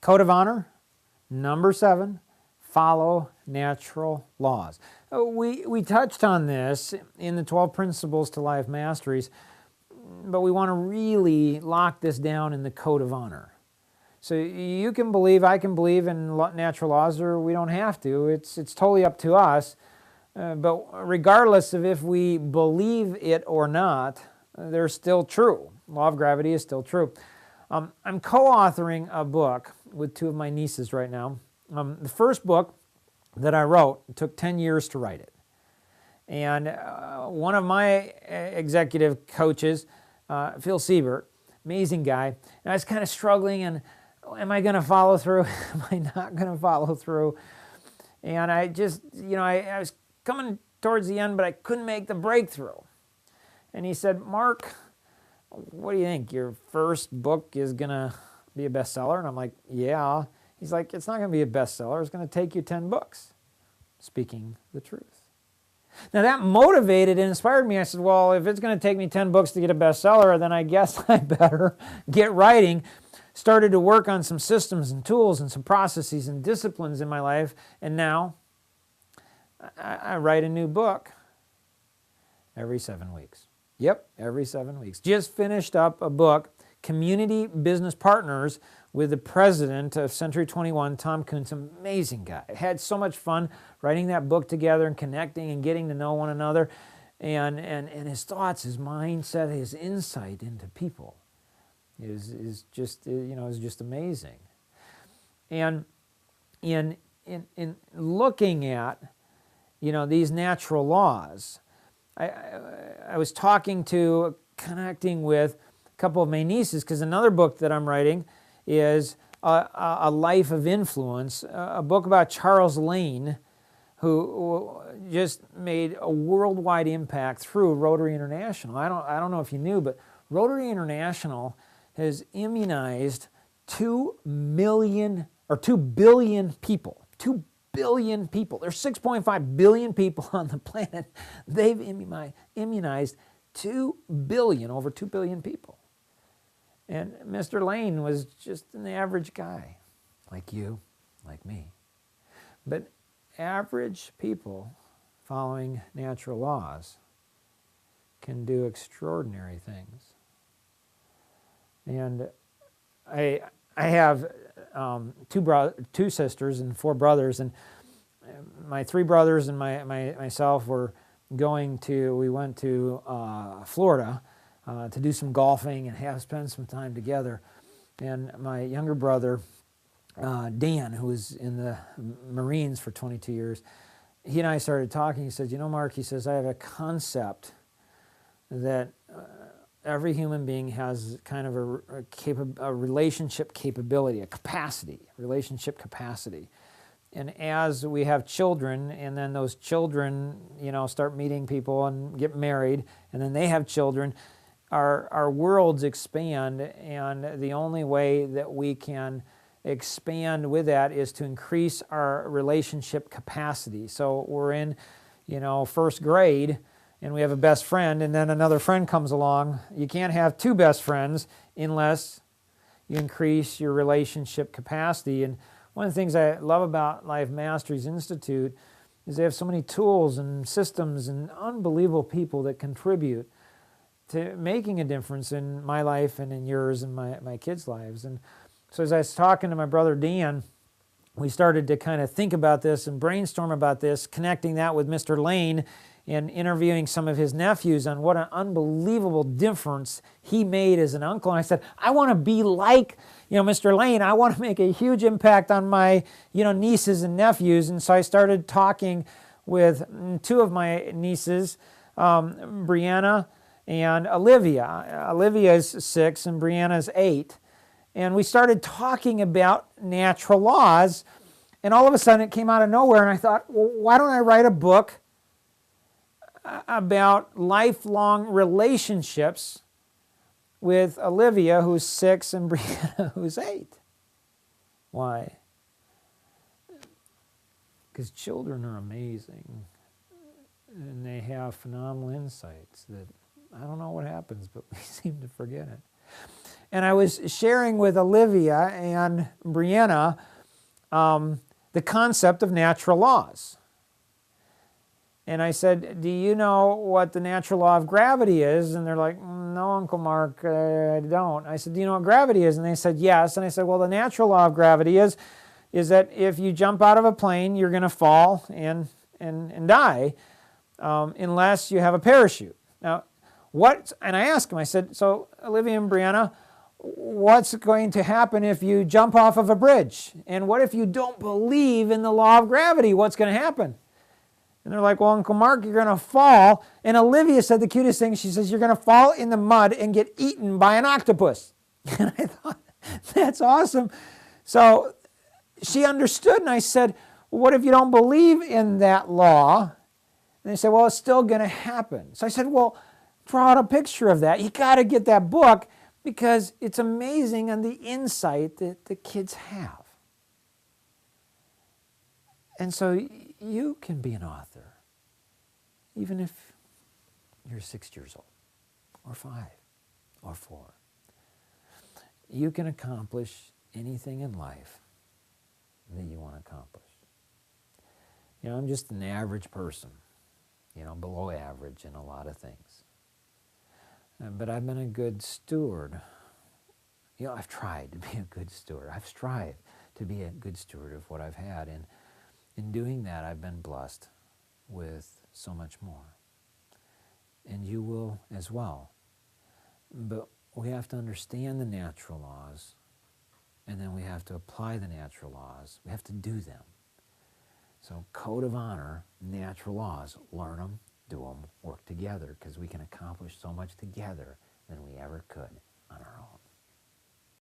Code of honor, number 7, follow natural laws. We touched on this in the 12 Principles to Life Masteries, but we want to really lock this down in the Code of Honor. So you can believe, I can believe in natural laws, or we don't have to. It's totally up to us. But regardless of if we believe it or not, they're still true. Law of gravity is still true. I'm co-authoring a book with 2 of my nieces right now. The first book that I wrote, it took 10 years to write it. And one of my executive coaches, Phil Siebert, amazing guy, and I was kind of struggling, and am I going to follow through? Am I not going to follow through? And I just, I was coming towards the end, but I couldn't make the breakthrough. And he said, Mark, what do you think? Your first book is going to be a bestseller? And I'm like, yeah. He's like, it's not going to be a bestseller. It's going to take you 10 books. Speaking the truth. Now that motivated and inspired me. I said, well, if it's going to take me 10 books to get a bestseller, then I guess I better get writing. Started to work on some systems and tools and some processes and disciplines in my life. And now I write a new book every 7 weeks. Yep, every 7 weeks. Just finished up a book, Community Business Partners, with the president of Century 21, Tom Kuntz, amazing guy. I had so much fun writing that book together and connecting and getting to know one another. And his thoughts, his mindset, his insight into people is just amazing. And in looking at these natural laws, I was connecting with a couple of my nieces, because another book that I'm writing is A Life of Influence, a book about Charles Lane, who just made a worldwide impact through Rotary International. I don't know if you knew, but Rotary International has immunized 2 billion people. 2 billion people. There's 6.5 billion people on the planet. They've immunized 2 billion, over 2 billion people. And Mr. Lane was just an average guy, like you, like me. But average people following natural laws can do extraordinary things. And I have 2 sisters and 4 brothers, and my 3 brothers and myself we went to Florida to do some golfing and spend some time together. And my younger brother, Dan, who was in the Marines for 22 years, he and I started talking. He said, Mark, he says, I have a concept that every human being has kind of a relationship capability, a capacity, relationship capacity. And as we have children, and then those children, start meeting people and get married, and then they have children, our worlds expand, and the only way that we can expand with that is to increase our relationship capacity. So we're in, first grade, and we have a best friend, and then another friend comes along. You can't have 2 best friends unless you increase your relationship capacity. And one of the things I love about Life Masteries Institute is they have so many tools and systems and unbelievable people that contribute to making a difference in my life and in yours and my kids' lives. And so as I was talking to my brother Dan, we started to kind of think about this and brainstorm about this, connecting that with Mr. Lane and interviewing some of his nephews on what an unbelievable difference he made as an uncle. And I said, I want to be like, Mr. Lane. I want to make a huge impact on my, nieces and nephews. And so I started talking with 2 of my nieces, Brianna and Olivia. Olivia is 6 and Brianna is 8. And we started talking about natural laws. And all of a sudden it came out of nowhere. And I thought, well, why don't I write a book about lifelong relationships with Olivia, who's 6, and Brianna, who's 8. Why? Because children are amazing, and they have phenomenal insights that I don't know what happens, but we seem to forget it. and I was sharing with Olivia and Brianna the concept of natural laws. And I said, do you know what the natural law of gravity is? And they're like, no, Uncle Mark, I don't. I said, do you know what gravity is? And they said, yes. And I said, well, the natural law of gravity is that if you jump out of a plane, you're going to fall and die unless you have a parachute. Now, and I asked him, I said, so Olivia and Brianna, what's going to happen if you jump off of a bridge? And what if you don't believe in the law of gravity? What's going to happen? And they're like, well, Uncle Mark, you're going to fall. And Olivia said the cutest thing. She says, you're going to fall in the mud and get eaten by an octopus. And I thought, that's awesome. So she understood, and I said, well, what if you don't believe in that law? And they said, well, it's still going to happen. So I said, well, draw out a picture of that. You got to get that book because it's amazing on the insight that the kids have. And so you can be an author, even if you're 6 years old, or 5, or 4. You can accomplish anything in life that you want to accomplish. You know, I'm just an average person, you know, below average in a lot of things. But I've been a good steward. You know, I've tried to be a good steward. I've strived to be a good steward of what I've had. And in doing that, I've been blessed with so much more. And you will as well. But we have to understand the natural laws, and then we have to apply the natural laws. We have to do them. So code of honor, natural laws, learn them, do them, work together, because we can accomplish so much together than we ever could on our own.